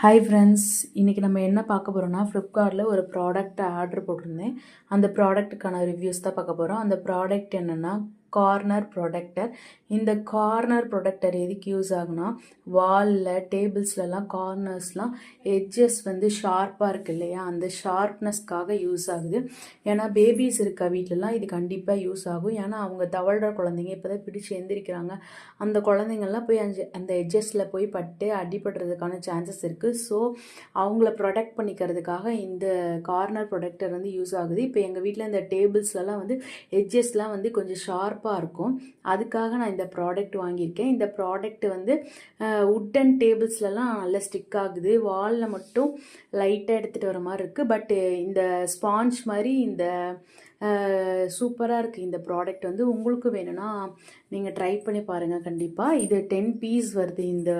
Hi friends, இன்றைக்கி நம்ம என்ன பார்க்க போகிறோம்னா ஃப்ளிப்கார்ட்டில் ஒரு ப்ராடக்ட்டை ஆர்டர் போட்டிருந்தேன். அந்த ப்ராடக்ட்டுக்கான ரிவ்யூஸ் தான் பார்க்க போகிறோம். அந்த ப்ராடக்ட் என்னென்னா கார்னர் ப்ரொடெக்டர். இந்த கார்னர் ப்ரொடெக்டர் எதுக்கு யூஸ் ஆகுனா, வாலில் டேபிள்ஸ்லலாம் கார்னர்ஸ்லாம் எட்ஜஸ் வந்து ஷார்ப்பாக இருக்குது இல்லையா, அந்த ஷார்ப்னஸ்க்காக யூஸ் ஆகுது. ஏன்னா பேபிஸ் இருக்க வீட்டிலலாம் இது கண்டிப்பாக யூஸ் ஆகும். ஏன்னா அவங்க தவழ்கிற குழந்தைங்க இப்போ தான் பிடிச்சி எந்திரிக்கிறாங்க. அந்த குழந்தைங்கள்லாம் போய் அந்த எட்ஜஸில் போய் பட்டு அடிபடுறதுக்கான சான்சஸ் இருக்குது. ஸோ அவங்கள ப்ரொடெக்ட் பண்ணிக்கிறதுக்காக இந்த கார்னர் ப்ரொடெக்டர் வந்து யூஸ் ஆகுது. இப்போ எங்கள் வீட்டில் இந்த டேபிள்ஸ்லலாம் வந்து எட்ஜஸ்லாம் வந்து கொஞ்சம் ஷார்ப்பாக இருக்கும். அதுக்காக நான் இந்த ப்ராடக்ட் வாங்கியிருக்கேன். இந்த ப்ராடக்ட் வந்து உட்டன் டேபிள்ஸ்லலாம் நல்லா ஸ்டிக் ஆகுது. வாலில் மட்டும் லைட்டாக எடுத்துகிட்டு வர மாதிரி இருக்குது. பட் இந்த ஸ்பாஞ்ச் மாதிரி இந்த சூப்பராக இருக்குது இந்த ப்ராடக்ட். வந்து உங்களுக்கு வேணும்னா நீங்கள் ட்ரை பண்ணி பாருங்கள் கண்டிப்பாக. இது 10 பீஸ் வருது இந்த